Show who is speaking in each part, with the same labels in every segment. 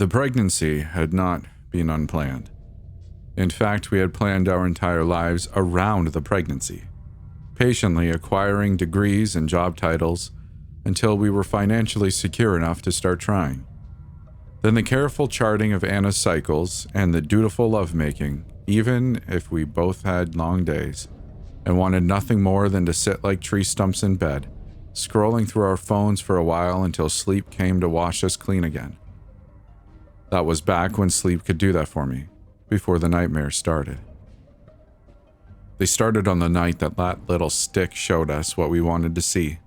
Speaker 1: The pregnancy had not been unplanned. In fact, we had planned our entire lives around the pregnancy, patiently acquiring degrees and job titles until we were financially secure enough to start trying. Then the careful charting of Anna's cycles and the dutiful lovemaking, even if we both had long days and wanted nothing more than to sit like tree stumps in bed, scrolling through our phones for a while until sleep came to wash us clean again. That was back when sleep could do that for me, before the nightmares started. They started on the night that little stick showed us what we wanted to see.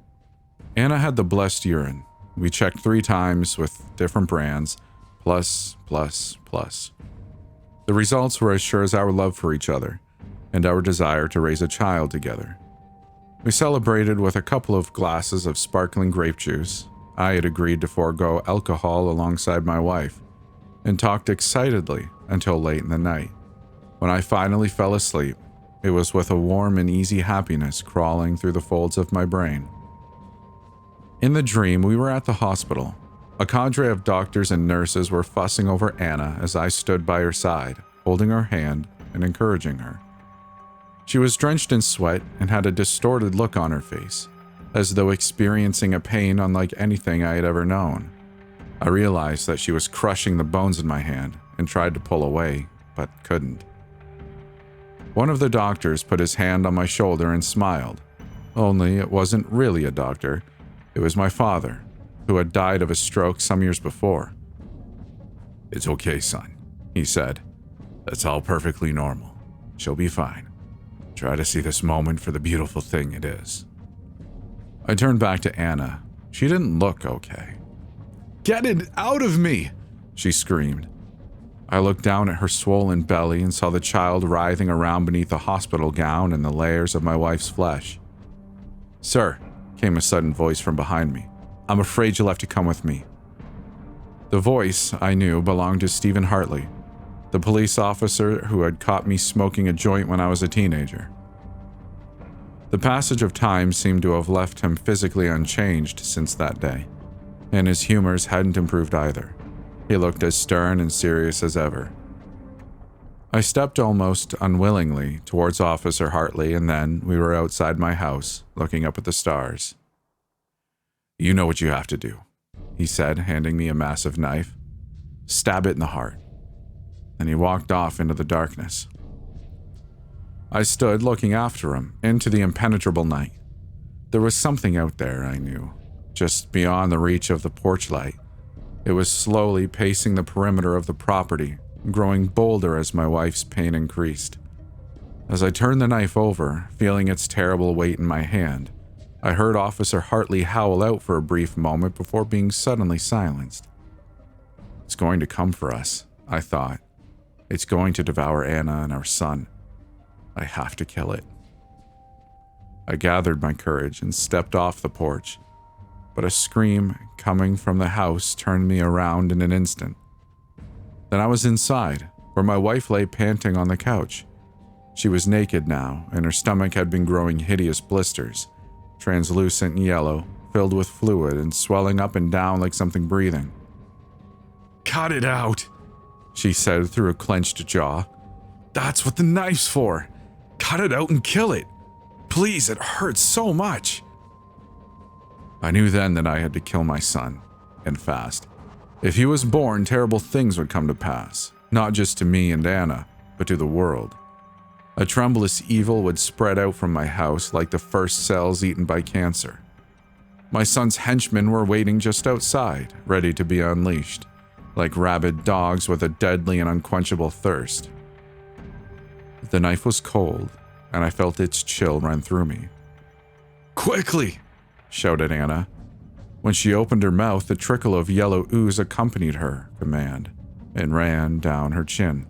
Speaker 1: Anna had the blessed urine. We checked 3 times with different brands, plus. The results were as sure as our love for each other and our desire to raise a child together. We celebrated with a couple of glasses of sparkling grape juice. I had agreed to forego alcohol alongside my wife, and talked excitedly until late in the night. When I finally fell asleep, it was with a warm and easy happiness crawling through the folds of my brain. In the dream, we were at the hospital. A cadre of doctors and nurses were fussing over Anna as I stood by her side, holding her hand and encouraging her. She was drenched in sweat and had a distorted look on her face, as though experiencing a pain unlike anything I had ever known. I realized that she was crushing the bones in my hand and tried to pull away, but couldn't. One of the doctors put his hand on my shoulder and smiled. Only it wasn't really a doctor. It was my father, who had died of a stroke some years before. "It's okay, son," he said. "That's all perfectly normal. She'll be fine. Try to see this moment for the beautiful thing it is." I turned back to Anna. She didn't look okay. "Get it out of me!" she screamed. I looked down at her swollen belly and saw the child writhing around beneath the hospital gown and the layers of my wife's flesh. "Sir," came a sudden voice from behind me. "I'm afraid you'll have to come with me." The voice, I knew, belonged to Stephen Hartley, the police officer who had caught me smoking a joint when I was a teenager. The passage of time seemed to have left him physically unchanged since that day, and his humors hadn't improved either. He looked as stern and serious as ever. I stepped almost unwillingly towards Officer Hartley, and then we were outside my house, looking up at the stars. "You know what you have to do," he said, handing me a massive knife. "Stab it in the heart." And he walked off into the darkness. I stood looking after him, into the impenetrable night. There was something out there, I knew, just beyond the reach of the porch light. It was slowly pacing the perimeter of the property, growing bolder as my wife's pain increased. As I turned the knife over, feeling its terrible weight in my hand, I heard Officer Hartley howl out for a brief moment before being suddenly silenced. "It's going to come for us," I thought. "It's going to devour Anna and our son. I have to kill it." I gathered my courage and stepped off the porch, but a scream coming from the house turned me around in an instant. Then I was inside, where my wife lay panting on the couch. She was naked now, and her stomach had been growing hideous blisters, translucent yellow, filled with fluid and swelling up and down like something breathing. "Cut it out," she said through a clenched jaw. "That's what the knife's for. Cut it out and kill it. Please, it hurts so much." I knew then that I had to kill my son, and fast. If he was born, terrible things would come to pass, not just to me and Anna, but to the world. A tremendous evil would spread out from my house like the first cells eaten by cancer. My son's henchmen were waiting just outside, ready to be unleashed, like rabid dogs with a deadly and unquenchable thirst. The knife was cold, and I felt its chill run through me. "Quickly!" shouted Anna. When she opened her mouth, a trickle of yellow ooze accompanied her command and ran down her chin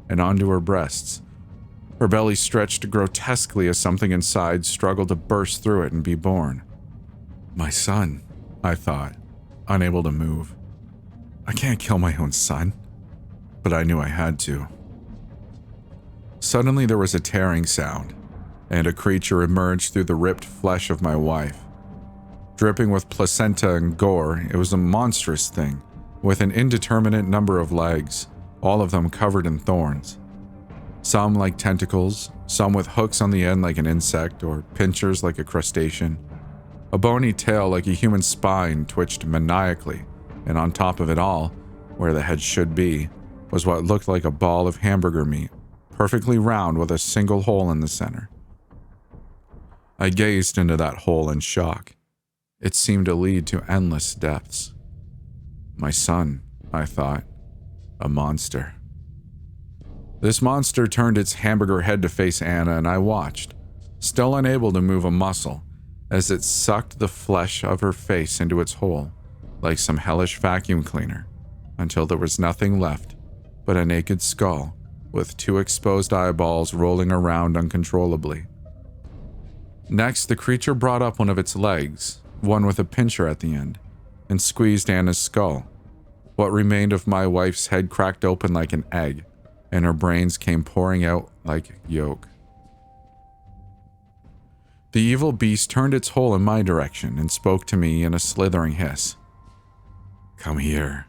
Speaker 1: and onto her breasts. Her belly stretched grotesquely as something inside struggled to burst through it and be born. My son, I thought, unable to move. I can't kill my own son, but I knew I had to. Suddenly there was a tearing sound, and a creature emerged through the ripped flesh of my wife. Dripping with placenta and gore, it was a monstrous thing, with an indeterminate number of legs, all of them covered in thorns. Some like tentacles, some with hooks on the end like an insect or pinchers like a crustacean. A bony tail like a human spine twitched maniacally, and on top of it all, where the head should be, was what looked like a ball of hamburger meat, perfectly round with a single hole in the center. I gazed into that hole in shock. It seemed to lead to endless depths. My son, I thought. A monster. This monster turned its hamburger head to face Anna, and I watched, still unable to move a muscle, as it sucked the flesh of her face into its hole, like some hellish vacuum cleaner, until there was nothing left but a naked skull with 2 exposed eyeballs rolling around uncontrollably. Next, the creature brought up one of its legs, one with a pincher at the end, and squeezed Anna's skull. What remained of my wife's head cracked open like an egg, and her brains came pouring out like yolk. The evil beast turned its hole in my direction and spoke to me in a slithering hiss. "Come here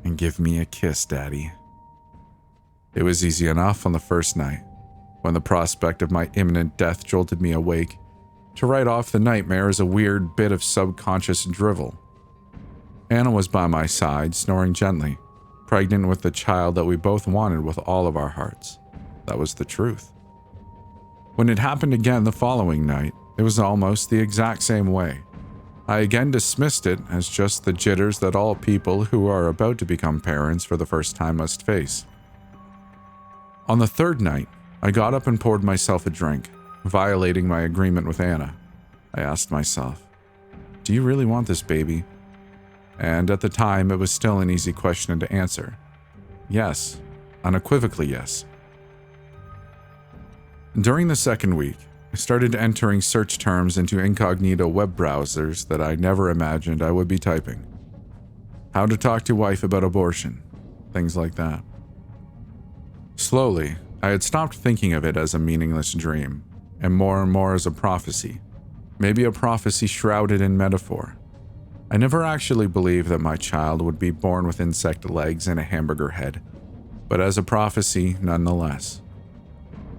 Speaker 1: and give me a kiss, Daddy." It was easy enough on the first night, when the prospect of my imminent death jolted me awake, to write off the nightmare as a weird bit of subconscious drivel. Anna was by my side, snoring gently, pregnant with the child that we both wanted with all of our hearts. That was the truth. When it happened again the following night, it was almost the exact same way. I again dismissed it as just the jitters that all people who are about to become parents for the first time must face. On the third night, I got up and poured myself a drink, violating my agreement with Anna. I asked myself, "Do you really want this baby?" And at the time, it was still an easy question to answer. Yes, unequivocally yes. During the second week, I started entering search terms into incognito web browsers that I never imagined I would be typing. How to talk to wife about abortion, things like that. Slowly, I had stopped thinking of it as a meaningless dream, and more as a prophecy, maybe a prophecy shrouded in metaphor. I never actually believed that my child would be born with insect legs and a hamburger head, but as a prophecy nonetheless.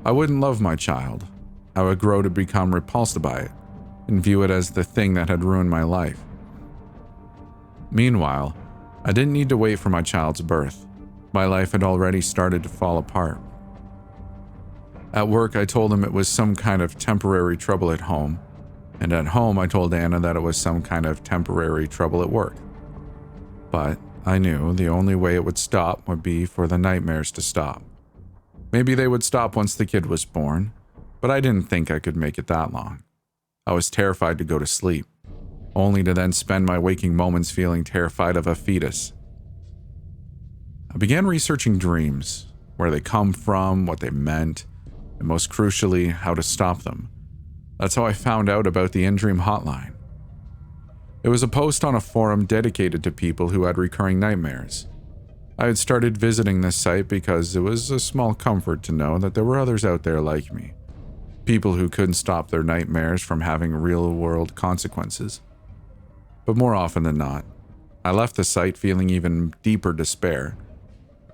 Speaker 1: I wouldn't love my child. I would grow to become repulsed by it, and view it as the thing that had ruined my life. Meanwhile, I didn't need to wait for my child's birth. My life had already started to fall apart. At work, I told him it was some kind of temporary trouble at home, and at home I told Anna that it was some kind of temporary trouble at work. But I knew the only way it would stop would be for the nightmares to stop. Maybe they would stop once the kid was born, but I didn't think I could make it that long. I was terrified to go to sleep, only to then spend my waking moments feeling terrified of a fetus. I began researching dreams, where they come from, what they meant, and most crucially, how to stop them. That's how I found out about the in-dream hotline. It was a post on a forum dedicated to people who had recurring nightmares. I had started visiting this site because it was a small comfort to know that there were others out there like me, people who couldn't stop their nightmares from having real-world consequences. But more often than not, I left the site feeling even deeper despair.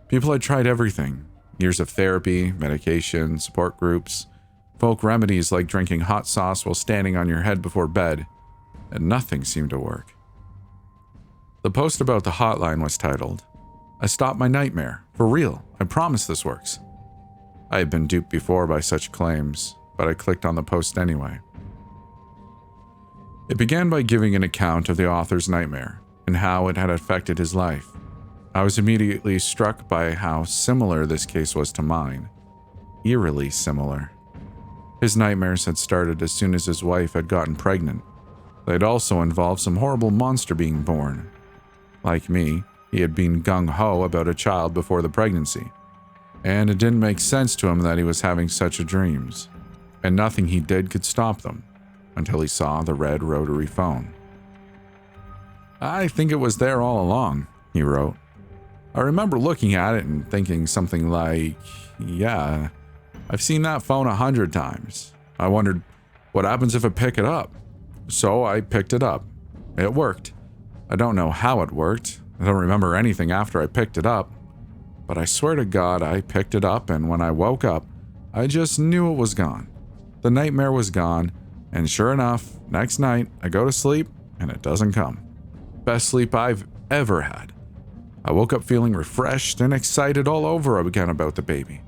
Speaker 1: People had tried everything: years of therapy, medication, support groups, folk remedies like drinking hot sauce while standing on your head before bed, and nothing seemed to work. The post about the hotline was titled, "I stopped my nightmare. For real, I promise this works." I had been duped before by such claims, but I clicked on the post anyway. It began by giving an account of the author's nightmare and how it had affected his life. I was immediately struck by how similar this case was to mine. Eerily similar. His nightmares had started as soon as his wife had gotten pregnant. They'd also involved some horrible monster being born. Like me, he had been gung-ho about a child before the pregnancy, and it didn't make sense to him that he was having such dreams, and nothing he did could stop them, until he saw the red rotary phone. "I think it was there all along," he wrote. "I remember looking at it and thinking something like, yeah, I've seen that phone 100 times. I wondered, what happens if I pick it up? So I picked it up. It worked. I don't know how it worked. I don't remember anything after I picked it up, but I swear to God I picked it up, and when I woke up, I just knew it was gone. The nightmare was gone, and sure enough, next night I go to sleep and it doesn't come. Best sleep I've ever had. I woke up feeling refreshed and excited all over again about the baby.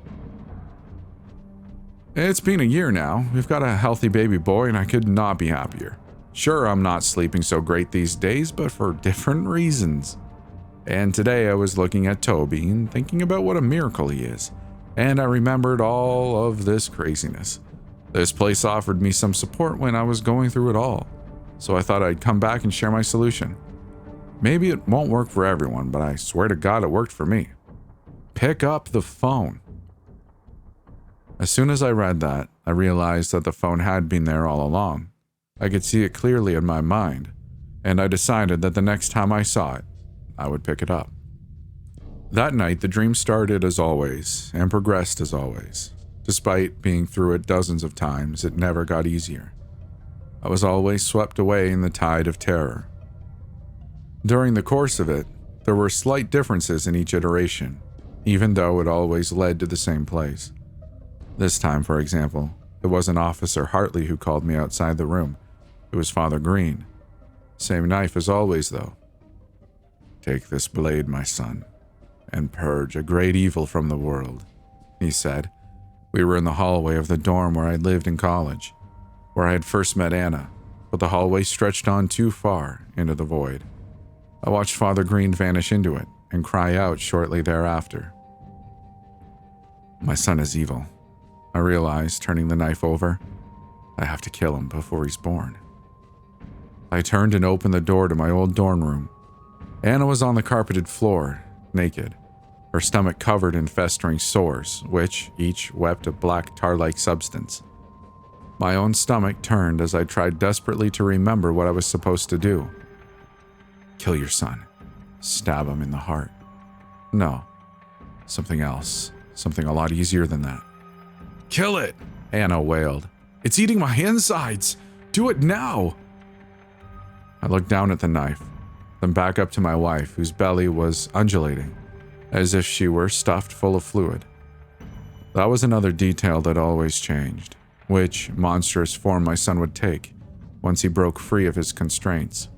Speaker 1: It's been a year now. We've got a healthy baby boy, and I could not be happier. Sure, I'm not sleeping so great these days, but for different reasons. And today I was looking at Toby and thinking about what a miracle he is, and I remembered all of this craziness. This place offered me some support when I was going through it all, so I thought I'd come back and share my solution. Maybe it won't work for everyone, but I swear to God it worked for me. Pick up the phone. As soon as I read that, I realized that the phone had been there all along. I could see it clearly in my mind, and I decided that the next time I saw it, I would pick it up. That night, the dream started as always and progressed as always. Despite being through it dozens of times, it never got easier. I was always swept away in the tide of terror. During the course of it, there were slight differences in each iteration, even though it always led to the same place. This time, for example, it wasn't Officer Hartley who called me outside the room. It was Father Green. Same knife as always, though. "Take this blade, my son, and purge a great evil from the world," he said. We were in the hallway of the dorm where I lived in college, where I had first met Anna, but the hallway stretched on too far into the void. I watched Father Green vanish into it and cry out shortly thereafter. "My son is evil," I realized, turning the knife over. I have to kill him before he's born. I turned and opened the door to my old dorm room. Anna was on the carpeted floor, naked, her stomach covered in festering sores, which each wept a black tar-like substance. My own stomach turned as I tried desperately to remember what I was supposed to do. Kill your son. Stab him in the heart. No. Something else. Something a lot easier than that. "Kill it!" Anna wailed. "It's eating my insides! Do it now!" I looked down at the knife, then back up to my wife, whose belly was undulating, as if she were stuffed full of fluid. That was another detail that always changed, which monstrous form my son would take once he broke free of his constraints.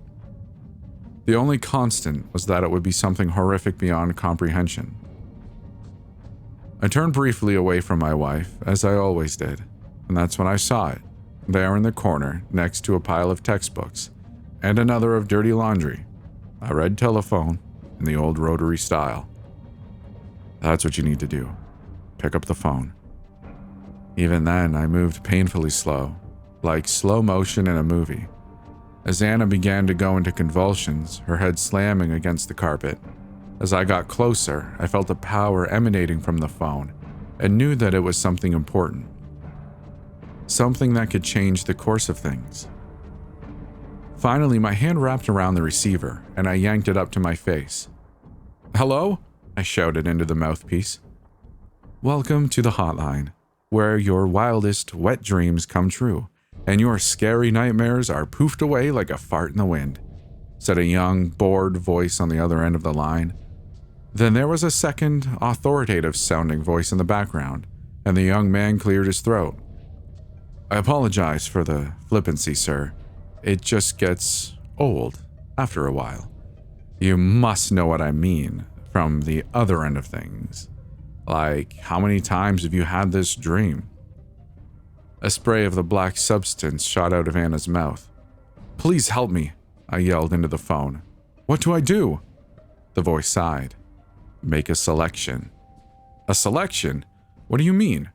Speaker 1: The only constant was that it would be something horrific beyond comprehension. I turned briefly away from my wife, as I always did, and that's when I saw it, there in the corner next to a pile of textbooks and another of dirty laundry, a red telephone in the old rotary style. That's what you need to do. Pick up the phone. Even then, I moved painfully slow, like slow motion in a movie. As Anna began to go into convulsions, her head slamming against the carpet. As I got closer, I felt a power emanating from the phone and knew that it was something important. Something that could change the course of things. Finally, my hand wrapped around the receiver and I yanked it up to my face. "Hello?" I shouted into the mouthpiece. "Welcome to the hotline, where your wildest wet dreams come true and your scary nightmares are poofed away like a fart in the wind," said a young, bored voice on the other end of the line. Then there was a second, authoritative-sounding voice in the background, and the young man cleared his throat. "I apologize for the flippancy, sir. It just gets old after a while. You must know what I mean from the other end of things. Like, how many times have you had this dream?" A spray of the black substance shot out of Anna's mouth. "Please help me," I yelled into the phone. "What do I do?" The voice sighed. "Make a selection." "A selection? What do you mean?"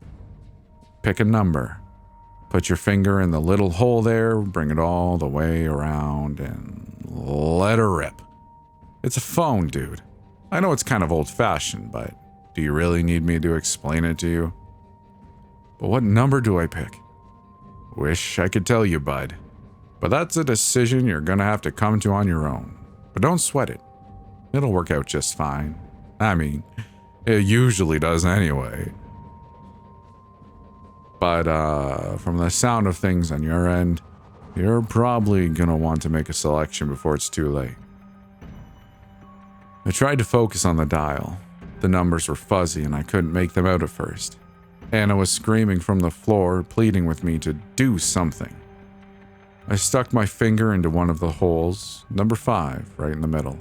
Speaker 1: "Pick a number. Put your finger in the little hole there, bring it all the way around, and let her rip." It's a phone, dude. I know it's kind of old-fashioned, but do you really need me to explain it to you? "But what number do I pick?" "Wish I could tell you, bud. But that's a decision you're gonna have to come to on your own. But don't sweat it. It'll work out just fine. I mean, it usually does anyway. But from the sound of things on your end, you're probably gonna want to make a selection before it's too late." I tried to focus on the dial. The numbers were fuzzy and I couldn't make them out at first. Anna was screaming from the floor, pleading with me to do something. I stuck my finger into one of the holes, number 5, right in the middle.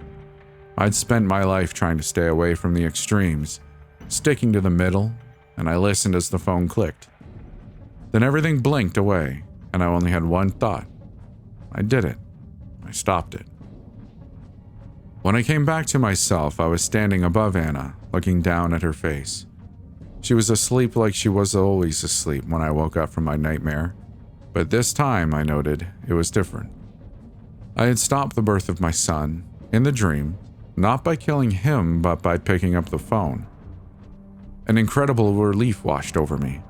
Speaker 1: I'd spent my life trying to stay away from the extremes, sticking to the middle, and I listened as the phone clicked. Then everything blinked away, and I only had one thought. I did it. I stopped it. When I came back to myself, I was standing above Anna, looking down at her face. She was asleep like she was always asleep when I woke up from my nightmare, but this time, I noted, it was different. I had stopped the birth of my son, in the dream, not by killing him, but by picking up the phone. An incredible relief washed over me.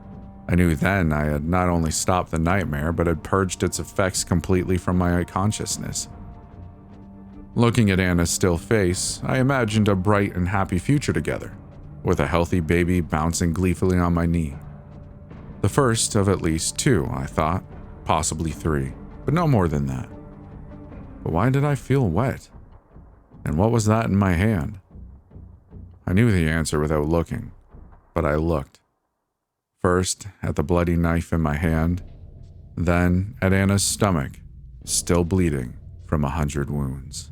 Speaker 1: I knew then I had not only stopped the nightmare, but had purged its effects completely from my consciousness. Looking at Anna's still face, I imagined a bright and happy future together, with a healthy baby bouncing gleefully on my knee. The first of at least 2, I thought, possibly 3, but no more than that. But why did I feel wet? And what was that in my hand? I knew the answer without looking, but I looked. First at the bloody knife in my hand, then at Anna's stomach, still bleeding from 100 wounds.